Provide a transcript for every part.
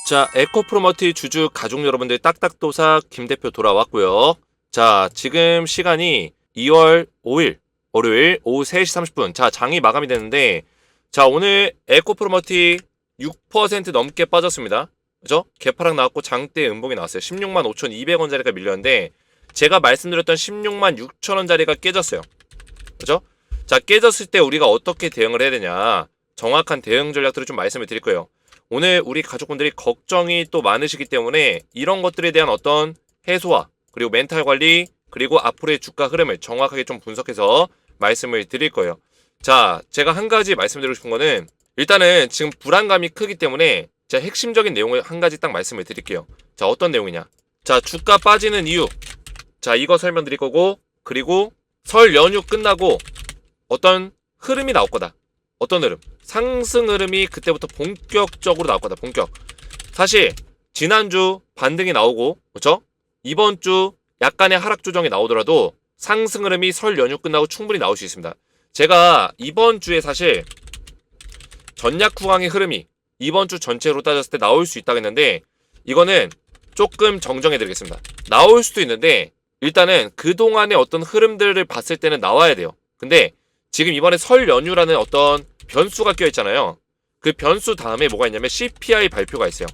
자, 에코프로머티 주주 가족 여러분들 딱딱도사 김 대표 돌아왔고요. 자, 지금 시간이 2월 5일 월요일 오후 3시 30분. 자, 장이 마감이 됐는데, 자, 오늘 에코프로머티 6% 넘게 빠졌습니다. 그죠? 개파락 나왔고 장대 음봉이 나왔어요. 16만 5,200원짜리가 밀렸는데, 제가 말씀드렸던 16만 6천원짜리가 깨졌어요. 그죠? 자, 깨졌을 때 우리가 어떻게 대응을 해야 되냐, 정확한 대응 전략들을 좀 말씀을 드릴 거예요. 오늘 우리 가족분들이 걱정이 또 많으시기 때문에 이런 것들에 대한 어떤 해소와 그리고 멘탈 관리 그리고 앞으로의 주가 흐름을 정확하게 좀 분석해서 말씀을 드릴 거예요. 자, 제가 한 가지 말씀드리고 싶은 거는, 일단은 지금 불안감이 크기 때문에 제가 핵심적인 내용을 한 가지 딱 말씀을 드릴게요. 자, 어떤 내용이냐, 자, 주가 빠지는 이유, 자, 이거 설명드릴 거고, 그리고 설 연휴 끝나고 어떤 흐름이 나올 거다. 어떤 흐름? 상승 흐름이 그때부터 본격적으로 나올 거다. 본격. 사실 지난주 반등이 나오고, 그렇죠? 이번 주 약간의 하락 조정이 나오더라도 상승 흐름이 설 연휴 끝나고 충분히 나올 수 있습니다. 제가 이번 주에 사실 전략 후강의 흐름이 이번 주 전체로 따졌을 때 나올 수 있다고 했는데, 이거는 조금 정정해 드리겠습니다. 나올 수도 있는데 일단은 그동안의 어떤 흐름들을 봤을 때는 나와야 돼요. 근데 지금 이번에 설 연휴라는 어떤 변수가 껴있잖아요. 그 변수 다음에 뭐가 있냐면 CPI 발표가 있어요.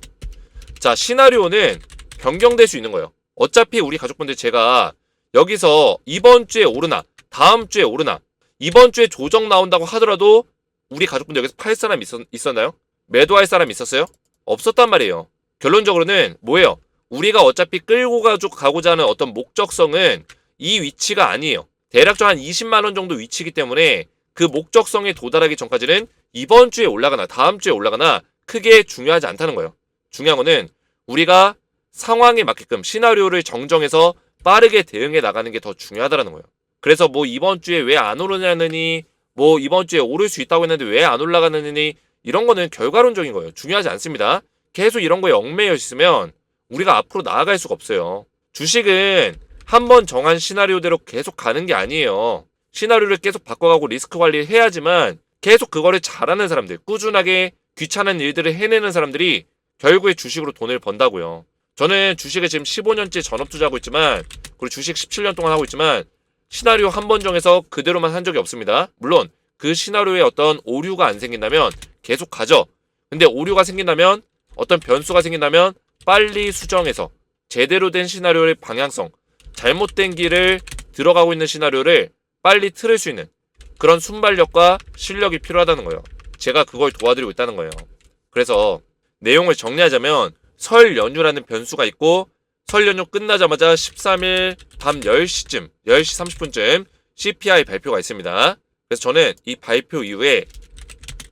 자, 시나리오는 변경될 수 있는 거예요. 어차피 우리 가족분들, 제가 여기서 이번 주에 오르나 다음 주에 오르나 이번 주에 조정 나온다고 하더라도 우리 가족분들 여기서 팔 사람 있었나요? 매도할 사람 있었어요? 없었단 말이에요. 결론적으로는 뭐예요? 우리가 어차피 끌고 가고자 하는 어떤 목적성은 이 위치가 아니에요. 대략적 한 20만원 정도 위치이기 때문에 그 목적성에 도달하기 전까지는 이번 주에 올라가나 다음 주에 올라가나 크게 중요하지 않다는 거예요. 중요한 거는 우리가 상황에 맞게끔 시나리오를 정정해서 빠르게 대응해 나가는 게 더 중요하다는 거예요. 그래서 뭐 이번 주에 왜 안 오르냐느니, 뭐 이번 주에 오를 수 있다고 했는데 왜 안 올라가느니, 이런 거는 결과론적인 거예요. 중요하지 않습니다. 계속 이런 거에 얽매여 있으면 우리가 앞으로 나아갈 수가 없어요. 주식은 한번 정한 시나리오대로 계속 가는 게 아니에요. 시나리오를 계속 바꿔가고 리스크 관리를 해야지만 계속 그거를 잘하는 사람들, 꾸준하게 귀찮은 일들을 해내는 사람들이 결국에 주식으로 돈을 번다고요. 저는 주식에 지금 15년째 전업투자하고 있지만, 그리고 주식 17년 동안 하고 있지만 시나리오 한 번 정해서 그대로만 한 적이 없습니다. 물론 그 시나리오에 어떤 오류가 안 생긴다면 계속 가죠. 근데 오류가 생긴다면, 어떤 변수가 생긴다면 빨리 수정해서 제대로 된 시나리오의 방향성, 잘못된 길을 들어가고 있는 시나리오를 빨리 틀을 수 있는 그런 순발력과 실력이 필요하다는 거예요. 제가 그걸 도와드리고 있다는 거예요. 그래서 내용을 정리하자면, 설 연휴라는 변수가 있고, 설 연휴 끝나자마자 13일 밤 10시쯤, 10시 30분쯤 CPI 발표가 있습니다. 그래서 저는 이 발표 이후에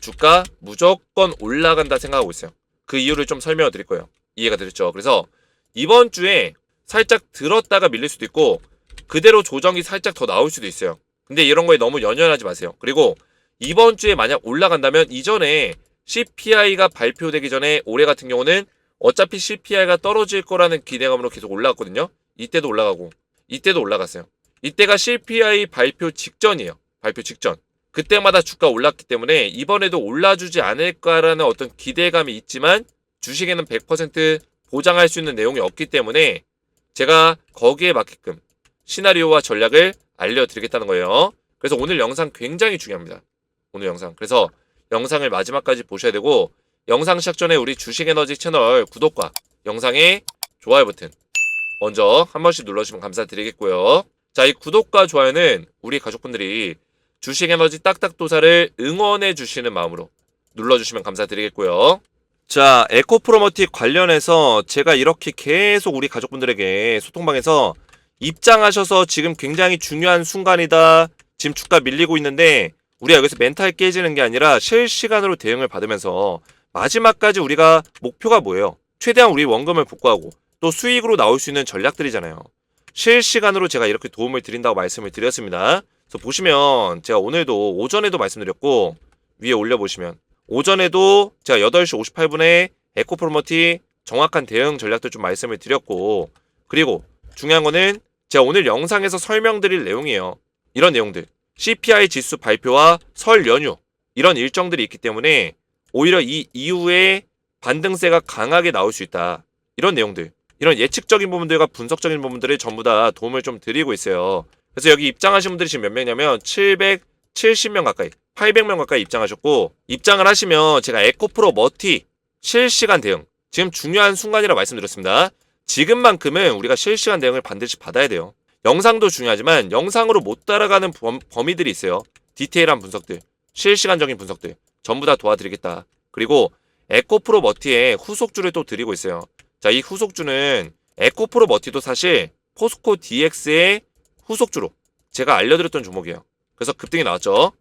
주가 무조건 올라간다 생각하고 있어요. 그 이유를 좀 설명을 드릴 거예요. 이해가 되셨죠? 그래서 이번 주에 살짝 들었다가 밀릴 수도 있고 그대로 조정이 살짝 더 나올 수도 있어요. 근데 이런 거에 너무 연연하지 마세요. 그리고 이번 주에 만약 올라간다면, 이전에 CPI가 발표되기 전에 올해 같은 경우는 어차피 CPI가 떨어질 거라는 기대감으로 계속 올라갔거든요. 이때도 올라가고 이때도 올라갔어요. 이때가 CPI 발표 직전이에요. 발표 직전. 그때마다 주가 올랐기 때문에 이번에도 올라주지 않을까라는 어떤 기대감이 있지만 주식에는 100% 보장할 수 있는 내용이 없기 때문에 제가 거기에 맞게끔 시나리오와 전략을 알려드리겠다는 거예요. 그래서 오늘 영상 굉장히 중요합니다. 오늘 영상. 그래서 영상을 마지막까지 보셔야 되고, 영상 시작 전에 우리 주식에너지 채널 구독과 영상에 좋아요 버튼 먼저 한 번씩 눌러주시면 감사드리겠고요. 자, 이 구독과 좋아요는 우리 가족분들이 주식에너지 딱딱도사를 응원해 주시는 마음으로 눌러주시면 감사드리겠고요. 자, 에코프로머티 관련해서 제가 이렇게 계속 우리 가족분들에게 소통방에서 입장하셔서 지금 굉장히 중요한 순간이다, 지금 주가 밀리고 있는데 우리가 여기서 멘탈 깨지는 게 아니라 실시간으로 대응을 받으면서 마지막까지 우리가 목표가 뭐예요? 최대한 우리 원금을 복구하고 또 수익으로 나올 수 있는 전략들이잖아요. 실시간으로 제가 이렇게 도움을 드린다고 말씀을 드렸습니다. 그래서 보시면 제가 오늘도 오전에도 말씀드렸고, 위에 올려보시면 오전에도 제가 8시 58분에 에코프로머티 정확한 대응 전략들 좀 말씀을 드렸고, 그리고 중요한 거는 제가 오늘 영상에서 설명드릴 내용이에요. 이런 내용들, CPI 지수 발표와 설 연휴, 이런 일정들이 있기 때문에 오히려 이 이후에 반등세가 강하게 나올 수 있다. 이런 내용들, 이런 예측적인 부분들과 분석적인 부분들을 전부 다 도움을 좀 드리고 있어요. 그래서 여기 입장하신 분들이 지금 몇 명이냐면 770명 가까이, 800명 가까이 입장하셨고, 입장을 하시면 제가 에코프로 머티 실시간 대응, 지금 중요한 순간이라 말씀드렸습니다. 지금만큼은 우리가 실시간 대응을 반드시 받아야 돼요. 영상도 중요하지만 영상으로 못 따라가는 범위들이 있어요. 디테일한 분석들, 실시간적인 분석들 전부 다 도와드리겠다. 그리고 에코프로 머티의 후속주를 또 드리고 있어요. 자, 이 후속주는 에코프로 머티도 사실 포스코 DX의 후속주로 제가 알려드렸던 종목이에요. 그래서 급등이 나왔죠.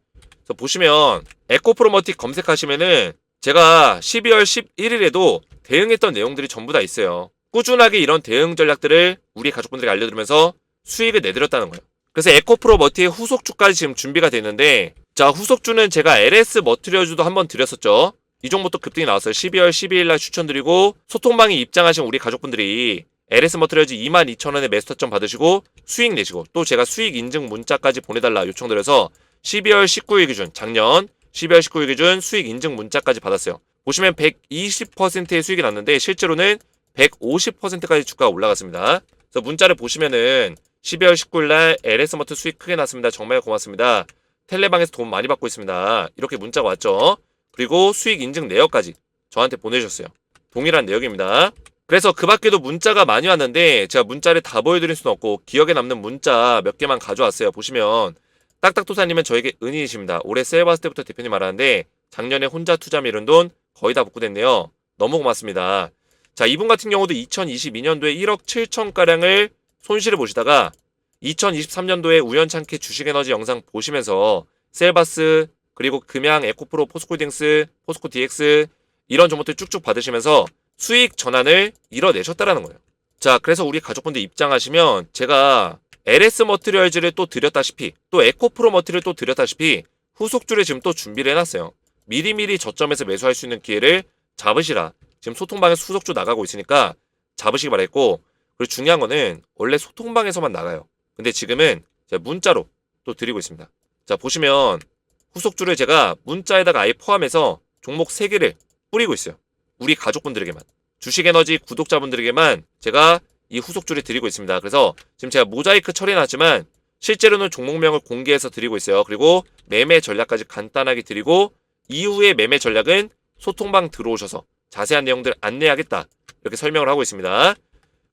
그래서 보시면 에코프로 머티 검색하시면은 제가 12월 11일에도 대응했던 내용들이 전부 다 있어요. 꾸준하게 이런 대응 전략들을 우리 가족분들에게 알려드리면서 수익을 내드렸다는 거예요. 그래서 에코프로 머티의 후속주까지 지금 준비가 됐는데, 자, 후속주는 제가 LS 머티리얼즈도 한번 드렸었죠. 이 종목도 급등이 나왔어요. 12월 12일 날 추천드리고 소통방에 입장하신 우리 가족분들이 LS 머티리얼즈 22,000원에 매수타점 받으시고 수익 내시고, 또 제가 수익 인증 문자까지 보내달라 요청드려서 12월 19일 기준, 작년 12월 19일 기준 수익 인증 문자까지 받았어요. 보시면 120%의 수익이 났는데 실제로는 150%까지 주가가 올라갔습니다. 그래서 문자를 보시면은 12월 19일 날 LS 머티 수익 크게 났습니다. 정말 고맙습니다. 텔레방에서 도움 많이 받고 있습니다. 이렇게 문자가 왔죠. 그리고 수익 인증 내역까지 저한테 보내주셨어요. 동일한 내역입니다. 그래서 그 밖에도 문자가 많이 왔는데 제가 문자를 다 보여드릴 수는 없고 기억에 남는 문자 몇 개만 가져왔어요. 보시면 딱딱도사님은 저에게 은인이십니다. 올해 세일받을 때부터 대표님 알았는데 작년에 혼자 투자 미룬 돈 거의 다 복구됐네요. 너무 고맙습니다. 자, 이분 같은 경우도 2022년도에 1억 7천가량을 손실을 보시다가 2023년도에 우연찮게 주식에너지 영상 보시면서 셀바스, 그리고 금양, 에코프로, 포스코홀딩스, 포스코 DX 이런 종목들 쭉쭉 받으시면서 수익 전환을 이뤄내셨다라는 거예요. 자, 그래서 우리 가족분들 입장하시면 제가 LS 머티리얼즈를 또 드렸다시피, 또 에코프로 머티를 또 드렸다시피 후속주를 지금 또 준비를 해놨어요. 미리미리 저점에서 매수할 수 있는 기회를 잡으시라. 지금 소통방에서 후속주 나가고 있으니까 잡으시기 바랬고, 그리고 중요한 거는 원래 소통방에서만 나가요. 근데 지금은 제가 문자로 또 드리고 있습니다. 자, 보시면 후속주를 제가 문자에다가 아예 포함해서 종목 3개를 뿌리고 있어요. 우리 가족분들에게만, 주식에너지 구독자분들에게만 제가 이 후속주를 드리고 있습니다. 그래서 지금 제가 모자이크 처리해놨지만 실제로는 종목명을 공개해서 드리고 있어요. 그리고 매매 전략까지 간단하게 드리고, 이후의 매매 전략은 소통방 들어오셔서 자세한 내용들 안내하겠다, 이렇게 설명을 하고 있습니다.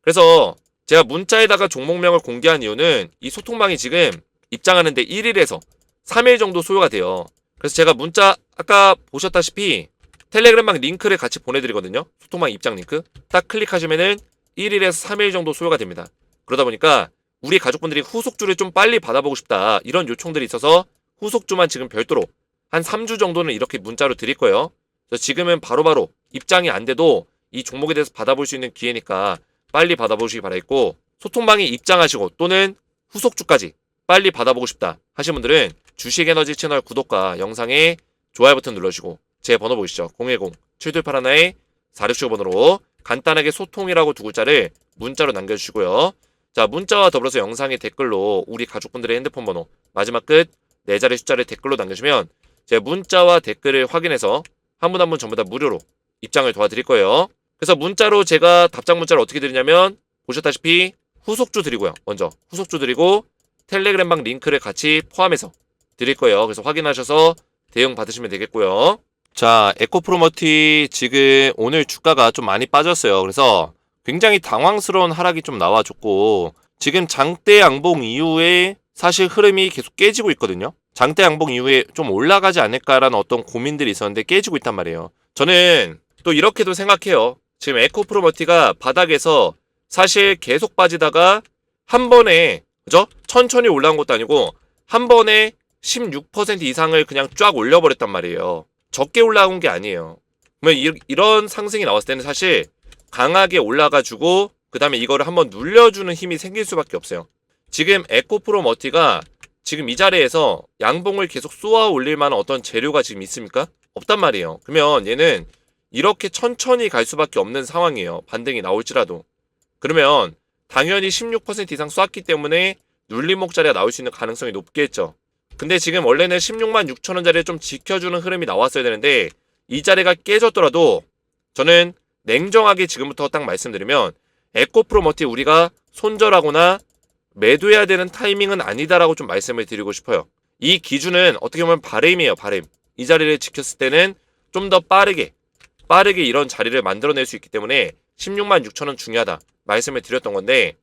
그래서 제가 문자에다가 종목명을 공개한 이유는 이 소통방이 지금 입장하는데 1일에서 3일 정도 소요가 돼요. 그래서 제가 문자 아까 보셨다시피 텔레그램방 링크를 같이 보내드리거든요. 소통방 입장 링크 딱 클릭하시면은 1일에서 3일 정도 소요가 됩니다. 그러다 보니까 우리 가족분들이 후속주를 좀 빨리 받아보고 싶다, 이런 요청들이 있어서 후속주만 지금 별도로 한 3주 정도는 이렇게 문자로 드릴 거예요. 그래서 지금은 바로바로 입장이 안 돼도 이 종목에 대해서 받아볼 수 있는 기회니까 빨리 받아보시기 바라겠고, 소통방에 입장하시고 또는 후속주까지 빨리 받아보고 싶다 하신 분들은 주식에너지 채널 구독과 영상에 좋아요 버튼 눌러주시고 제 번호 보이시죠? 010-7281-4675번으로 간단하게 소통이라고 두 글자를 문자로 남겨주시고요. 자, 문자와 더불어서 영상의 댓글로 우리 가족분들의 핸드폰 번호 마지막 끝 4자리 숫자를 댓글로 남겨주시면 제 문자와 댓글을 확인해서 한 분 한 분 전부 다 무료로 입장을 도와드릴 거예요. 그래서 문자로 제가 답장 문자를 어떻게 드리냐면 보셨다시피 후속주 드리고요. 먼저 후속주 드리고 텔레그램방 링크를 같이 포함해서 드릴 거예요. 그래서 확인하셔서 대응 받으시면 되겠고요. 자, 에코프로머티 지금 오늘 주가가 좀 많이 빠졌어요. 그래서 굉장히 당황스러운 하락이 좀 나와줬고, 지금 장대 양봉 이후에 사실 흐름이 계속 깨지고 있거든요. 장대 양봉 이후에 좀 올라가지 않을까라는 어떤 고민들이 있었는데 깨지고 있단 말이에요. 저는 또 이렇게도 생각해요. 지금 에코프로머티가 바닥에서 사실 계속 빠지다가 한 번에, 그죠? 천천히 올라온 것도 아니고 한 번에 16% 이상을 그냥 쫙 올려버렸단 말이에요. 적게 올라온 게 아니에요. 그러면 이런 상승이 나왔을 때는 사실 강하게 올라가지고 그 다음에 이거를 한번 눌려주는 힘이 생길 수밖에 없어요. 지금 에코프로머티가 지금 이 자리에서 양봉을 계속 쏘아 올릴 만한 어떤 재료가 지금 있습니까? 없단 말이에요. 그러면 얘는 이렇게 천천히 갈 수밖에 없는 상황이에요. 반등이 나올지라도. 그러면 당연히 16% 이상 쏘았기 때문에 눌림목 자리가 나올 수 있는 가능성이 높겠죠. 근데 지금 원래는 16만 6천 원짜리를 좀 지켜주는 흐름이 나왔어야 되는데 이 자리가 깨졌더라도 저는 냉정하게 지금부터 딱 말씀드리면 에코프로머티 우리가 손절하거나 매도해야 되는 타이밍은 아니다라고 좀 말씀을 드리고 싶어요. 이 기준은 어떻게 보면 바램이에요, 바램. 이 자리를 지켰을 때는 좀 더 빠르게 이런 자리를 만들어낼 수 있기 때문에 16만 6천원 중요하다 말씀을 드렸던 건데,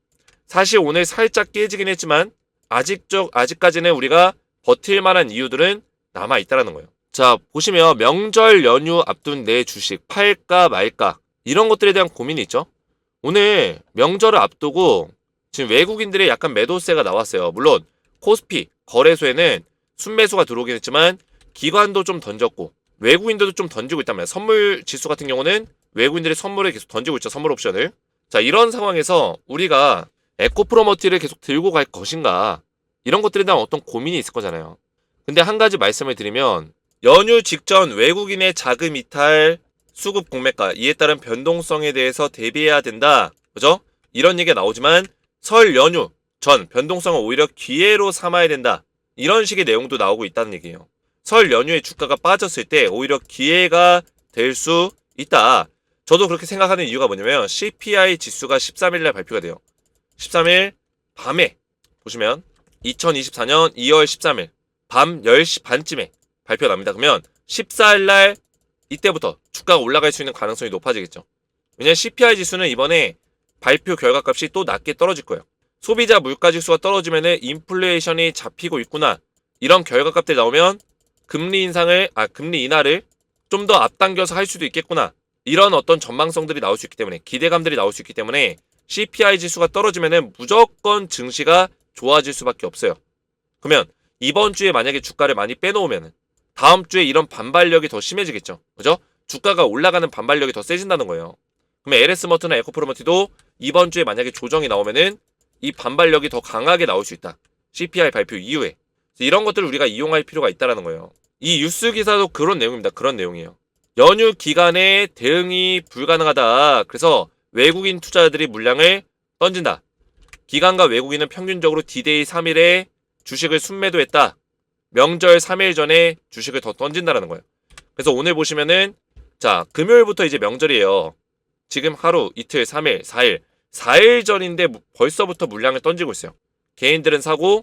사실 오늘 살짝 깨지긴 했지만 아직까지는 우리가 버틸 만한 이유들은 남아있다라는 거예요. 자, 보시면 명절 연휴 앞둔 내 주식 팔까 말까 이런 것들에 대한 고민이 있죠. 오늘 명절을 앞두고 지금 외국인들의 약간 매도세가 나왔어요. 물론 코스피 거래소에는 순매수가 들어오긴 했지만 기관도 좀 던졌고 외국인들도 좀 던지고 있단 말이에요. 선물 지수 같은 경우는 외국인들이 선물을 계속 던지고 있죠. 선물 옵션을. 자, 이런 상황에서 우리가 에코프로머티를 계속 들고 갈 것인가, 이런 것들에 대한 어떤 고민이 있을 거잖아요. 근데 한 가지 말씀을 드리면 연휴 직전 외국인의 자금 이탈, 수급 공매가, 이에 따른 변동성에 대해서 대비해야 된다. 그죠? 이런 얘기가 나오지만 설 연휴 전 변동성을 오히려 기회로 삼아야 된다. 이런 식의 내용도 나오고 있다는 얘기예요. 설 연휴에 주가가 빠졌을 때 오히려 기회가 될 수 있다. 저도 그렇게 생각하는 이유가 뭐냐면 CPI 지수가 13일날 발표가 돼요. 13일 밤에 보시면 2024년 2월 13일 밤 10시 반쯤에 발표가 납니다. 그러면 14일날 이때부터 주가가 올라갈 수 있는 가능성이 높아지겠죠. 왜냐면 CPI 지수는 이번에 발표 결과값이 또 낮게 떨어질 거예요. 소비자 물가지수가 떨어지면은 인플레이션이 잡히고 있구나, 이런 결과값들이 나오면 금리 인하를 좀 더 앞당겨서 할 수도 있겠구나, 이런 어떤 전망성들이 나올 수 있기 때문에, 기대감들이 나올 수 있기 때문에 CPI 지수가 떨어지면은 무조건 증시가 좋아질 수밖에 없어요. 그러면 이번 주에 만약에 주가를 많이 빼놓으면은 다음 주에 이런 반발력이 더 심해지겠죠. 그죠? 주가가 올라가는 반발력이 더 세진다는 거예요. 그러면 LS머트나 에코프로머티도 이번 주에 만약에 조정이 나오면은 이 반발력이 더 강하게 나올 수 있다. CPI 발표 이후에. 이런 것들을 우리가 이용할 필요가 있다는 거예요. 이 뉴스 기사도 그런 내용입니다. 그런 내용이에요. 연휴 기간에 대응이 불가능하다. 그래서 외국인 투자자들이 물량을 던진다. 기관과 외국인은 평균적으로 D-Day 3일에 주식을 순매도했다. 명절 3일 전에 주식을 더 던진다라는 거예요. 그래서 오늘 보시면은 자, 금요일부터 이제 명절이에요. 지금 하루, 이틀, 3일, 4일 전인데 벌써부터 물량을 던지고 있어요. 개인들은 사고,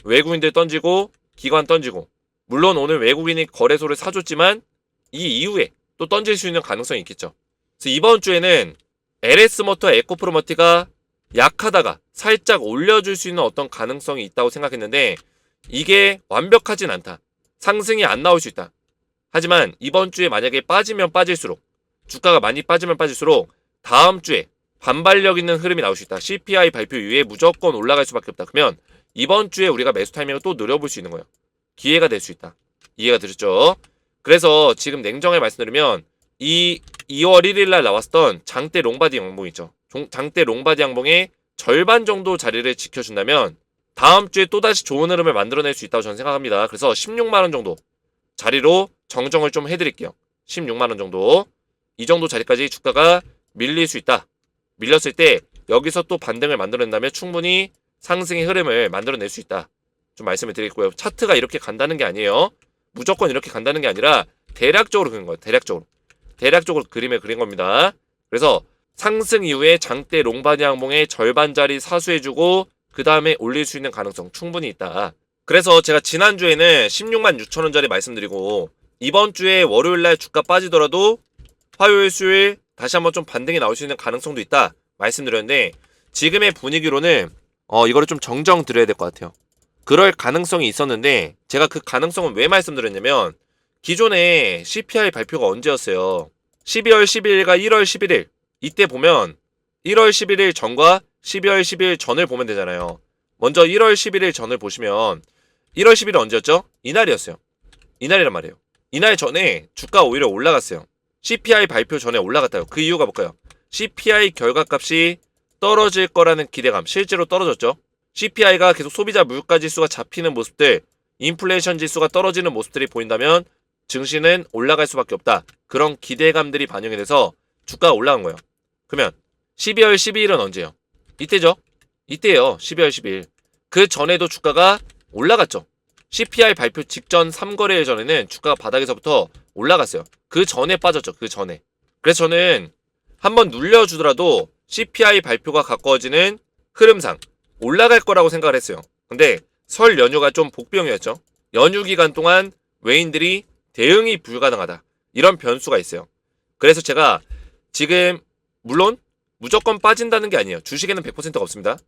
외국인들 던지고, 기관 던지고. 물론 오늘 외국인이 거래소를 사줬지만 이 이후에 또 던질 수 있는 가능성이 있겠죠. 그래서 이번 주에는 LS모터 에코프로머티가 약하다가 살짝 올려줄 수 있는 어떤 가능성이 있다고 생각했는데 이게 완벽하진 않다. 상승이 안 나올 수 있다. 하지만 이번 주에 만약에 빠지면 빠질수록, 주가가 많이 빠지면 빠질수록 다음 주에 반발력 있는 흐름이 나올 수 있다. CPI 발표 이후에 무조건 올라갈 수밖에 없다. 그러면 이번 주에 우리가 매수 타이밍을 또 노려볼 수 있는 거예요. 기회가 될 수 있다. 이해가 되셨죠? 그래서 지금 냉정하게 말씀드리면 이 2월 1일 날 나왔던 장대 롱바디 양봉 있죠. 장대 롱바디 양봉의 절반 정도 자리를 지켜준다면 다음 주에 또다시 좋은 흐름을 만들어낼 수 있다고 저는 생각합니다. 그래서 16만원 정도 자리로 정정을 좀 해드릴게요. 16만원 정도. 이 정도 자리까지 주가가 밀릴 수 있다. 밀렸을 때 여기서 또 반등을 만들어낸다면 충분히 상승의 흐름을 만들어낼 수 있다. 좀 말씀을 드리고요. 차트가 이렇게 간다는 게 아니에요. 무조건 이렇게 간다는 게 아니라 대략적으로 그린 거예요. 대략적으로 그림을 그린 겁니다. 그래서 상승 이후에 장대 롱바디 양봉의 절반 자리 사수해주고 그 다음에 올릴 수 있는 가능성 충분히 있다. 그래서 제가 지난주에는 16만 6천원짜리 말씀드리고 이번 주에 월요일날 주가 빠지더라도 화요일 수요일 다시 한번 좀 반등이 나올 수 있는 가능성도 있다 말씀드렸는데 지금의 분위기로는 이거를 좀 정정 드려야 될 것 같아요. 그럴 가능성이 있었는데 제가 그 가능성은 왜 말씀드렸냐면 기존에 CPI 발표가 언제였어요? 12월 12일과 1월 11일 이때 보면 1월 11일 전과 12월 12일 전을 보면 되잖아요. 먼저 1월 11일 전을 보시면 1월 10일 언제였죠? 이날이었어요. 이날이란 말이에요. 이날 전에 주가 오히려 올라갔어요. CPI 발표 전에 올라갔다요. 그 이유가 뭘까요? CPI 결과값이 떨어질 거라는 기대감, 실제로 떨어졌죠. CPI가 계속 소비자 물가 지수가 잡히는 모습들, 인플레이션 지수가 떨어지는 모습들이 보인다면 증시는 올라갈 수밖에 없다. 그런 기대감들이 반영이 돼서 주가가 올라간 거예요. 그러면 12월 12일은 언제요? 이때죠. 이때예요. 12월 12일. 그 전에도 주가가 올라갔죠. CPI 발표 직전 3거래일 전에는 주가가 바닥에서부터 올라갔어요. 그 전에 빠졌죠. 그 전에. 그래서 저는 한번 눌려주더라도 CPI 발표가 가까워지는 흐름상 올라갈 거라고 생각을 했어요. 근데 설 연휴가 좀 복병이었죠. 연휴 기간 동안 외인들이 대응이 불가능하다. 이런 변수가 있어요. 그래서 제가 지금 물론 무조건 빠진다는 게 아니에요. 주식에는 100%가 없습니다.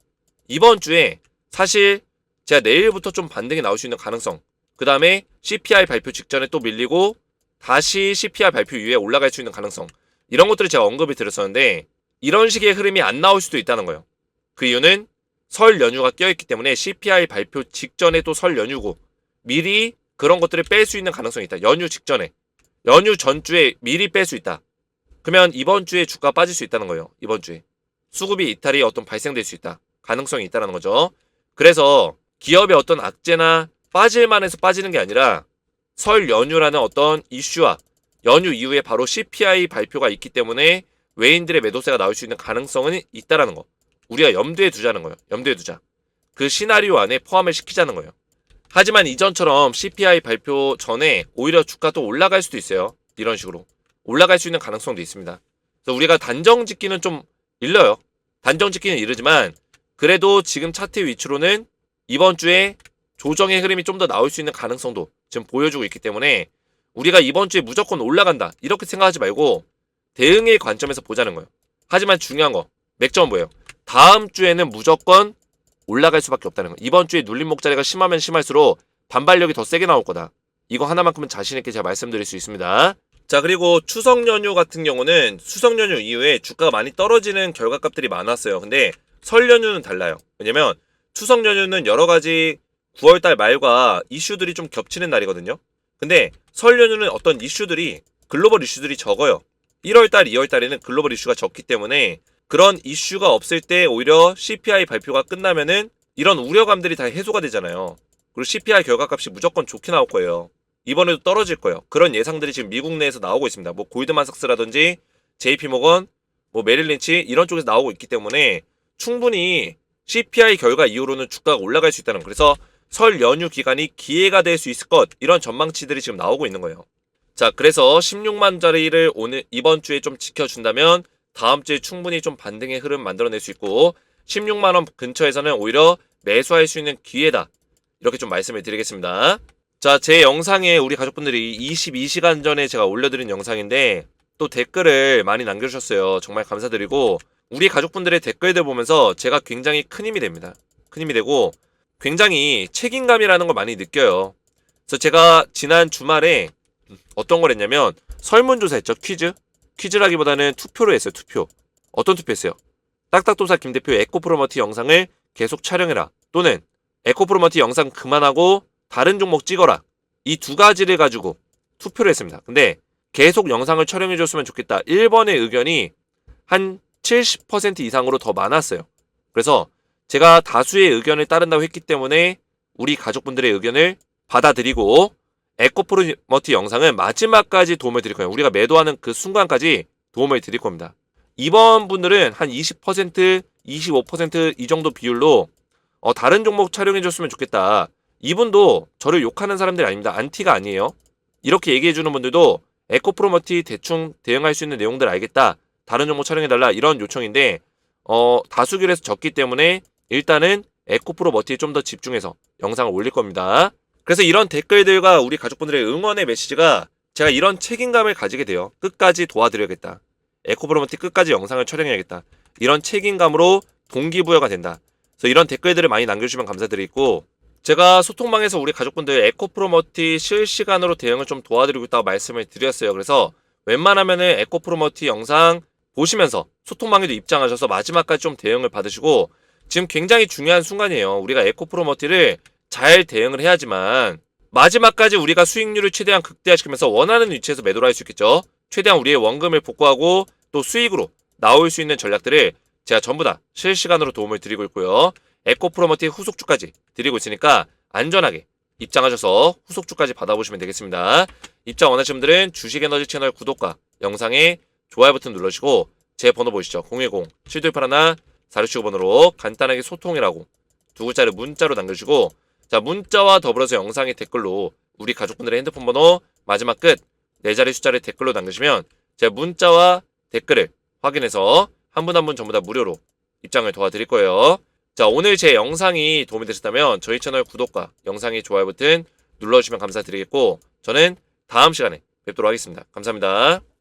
이번 주에 사실 제가 내일부터 좀 반등이 나올 수 있는 가능성, 그 다음에 CPI 발표 직전에 또 밀리고 다시 CPI 발표 이후에 올라갈 수 있는 가능성, 이런 것들을 제가 언급을 드렸었는데 이런 식의 흐름이 안 나올 수도 있다는 거예요. 그 이유는 설 연휴가 껴있기 때문에 CPI 발표 직전에 또 설 연휴고 미리 그런 것들을 뺄 수 있는 가능성이 있다. 연휴 직전에, 연휴 전주에 미리 뺄 수 있다. 그러면 이번 주에 주가 빠질 수 있다는 거예요. 이번 주에 수급이 이탈이 어떤 발생될 수 있다. 가능성이 있다는 거죠. 그래서 기업의 어떤 악재나 빠질만 해서 빠지는 게 아니라 설 연휴라는 어떤 이슈와 연휴 이후에 바로 CPI 발표가 있기 때문에 외인들의 매도세가 나올 수 있는 가능성은 있다라는 거. 우리가 염두에 두자는 거예요. 염두에 두자. 그 시나리오 안에 포함을 시키자는 거예요. 하지만 이전처럼 CPI 발표 전에 오히려 주가 또 올라갈 수도 있어요. 이런 식으로. 올라갈 수 있는 가능성도 있습니다. 그래서 우리가 단정 짓기는 좀 일러요. 단정 짓기는 이르지만 그래도 지금 차트 위치로는 이번 주에 조정의 흐름이 좀 더 나올 수 있는 가능성도 지금 보여주고 있기 때문에 우리가 이번 주에 무조건 올라간다 이렇게 생각하지 말고 대응의 관점에서 보자는 거예요. 하지만 중요한 거 맥점은 뭐예요? 다음 주에는 무조건 올라갈 수밖에 없다는 거예요. 이번 주에 눌림 목자리가 심하면 심할수록 반발력이 더 세게 나올 거다. 이거 하나만큼은 자신 있게 제가 말씀드릴 수 있습니다. 자, 그리고 추석 연휴 같은 경우는 추석 연휴 이후에 주가가 많이 떨어지는 결과값들이 많았어요. 근데 설 연휴는 달라요. 왜냐면 추석 연휴는 여러 가지 9월달 말과 이슈들이 좀 겹치는 날이거든요. 근데 설 연휴는 어떤 이슈들이 글로벌 이슈들이 적어요. 1월달, 2월달에는 글로벌 이슈가 적기 때문에 그런 이슈가 없을 때 오히려 CPI 발표가 끝나면은 이런 우려감들이 다 해소가 되잖아요. 그리고 CPI 결과값이 무조건 좋게 나올 거예요. 이번에도 떨어질 거예요. 그런 예상들이 지금 미국 내에서 나오고 있습니다. 뭐 골드만삭스라든지 JP모건, 뭐 메릴린치 이런 쪽에서 나오고 있기 때문에 충분히 CPI 결과 이후로는 주가가 올라갈 수 있다는 거. 그래서 설 연휴 기간이 기회가 될 수 있을 것, 이런 전망치들이 지금 나오고 있는 거예요. 자, 그래서 16만 자리를 오늘 이번 주에 좀 지켜준다면 다음 주에 충분히 좀 반등의 흐름 만들어낼 수 있고 16만 원 근처에서는 오히려 매수할 수 있는 기회다. 이렇게 좀 말씀을 드리겠습니다. 자, 제 영상에 우리 가족분들이 22시간 전에 제가 올려드린 영상인데 또 댓글을 많이 남겨주셨어요. 정말 감사드리고 우리 가족분들의 댓글들 보면서 제가 굉장히 큰 힘이 됩니다. 큰 힘이 되고 굉장히 책임감이라는 걸 많이 느껴요. 그래서 제가 지난 주말에 어떤 걸 했냐면 설문조사 했죠. 퀴즈라기보다는 투표를 했어요. 투표. 어떤 투표 했어요? 딱딱도사 김대표 에코프로머티 영상을 계속 촬영해라, 또는 에코프로머티 영상 그만하고 다른 종목 찍어라. 이 두 가지를 가지고 투표를 했습니다. 근데 계속 영상을 촬영해줬으면 좋겠다. 1번의 의견이 한 70% 이상으로 더 많았어요. 그래서 제가 다수의 의견을 따른다고 했기 때문에 우리 가족분들의 의견을 받아들이고 에코프로머티 영상은 마지막까지 도움을 드릴 거예요. 우리가 매도하는 그 순간까지 도움을 드릴 겁니다. 이번 분들은 한 20%, 25% 이 정도 비율로 다른 종목 촬영해줬으면 좋겠다. 이분도 저를 욕하는 사람들이 아닙니다. 안티가 아니에요. 이렇게 얘기해주는 분들도 에코프로머티 대충 대응할 수 있는 내용들 알겠다. 다른 종목 촬영해달라. 이런 요청인데 다수결에서 졌기 때문에 일단은 에코프로머티에 좀 더 집중해서 영상을 올릴 겁니다. 그래서 이런 댓글들과 우리 가족분들의 응원의 메시지가 제가 이런 책임감을 가지게 돼요. 끝까지 도와드려야겠다. 에코프로머티 끝까지 영상을 촬영해야겠다. 이런 책임감으로 동기부여가 된다. 그래서 이런 댓글들을 많이 남겨주시면 감사드리고 제가 소통방에서 우리 가족분들 에코프로머티 실시간으로 대응을 좀 도와드리고 있다고 말씀을 드렸어요. 그래서 웬만하면은 에코프로머티 영상 보시면서 소통방에도 입장하셔서 마지막까지 좀 대응을 받으시고 지금 굉장히 중요한 순간이에요. 우리가 에코프로머티를 잘 대응을 해야지만 마지막까지 우리가 수익률을 최대한 극대화시키면서 원하는 위치에서 매도를 할 수 있겠죠. 최대한 우리의 원금을 복구하고 또 수익으로 나올 수 있는 전략들을 제가 전부 다 실시간으로 도움을 드리고 있고요. 에코프로머티 후속주까지 드리고 있으니까 안전하게 입장하셔서 후속주까지 받아보시면 되겠습니다. 입장 원하시는 분들은 주식에너지 채널 구독과 영상에 좋아요 버튼 눌러주시고 제 번호 보이시죠? 010-7281-4679번으로 간단하게 소통이라고 두 글자를 문자로 남겨주시고 자, 문자와 더불어서 영상의 댓글로 우리 가족분들의 핸드폰 번호 마지막 끝 4자리 숫자를 댓글로 남겨주시면 제가 문자와 댓글을 확인해서 한 분 한 분 전부 다 무료로 입장을 도와드릴 거예요. 자, 오늘 제 영상이 도움이 되셨다면 저희 채널 구독과 영상의 좋아요 버튼 눌러주시면 감사드리겠고, 저는 다음 시간에 뵙도록 하겠습니다. 감사합니다.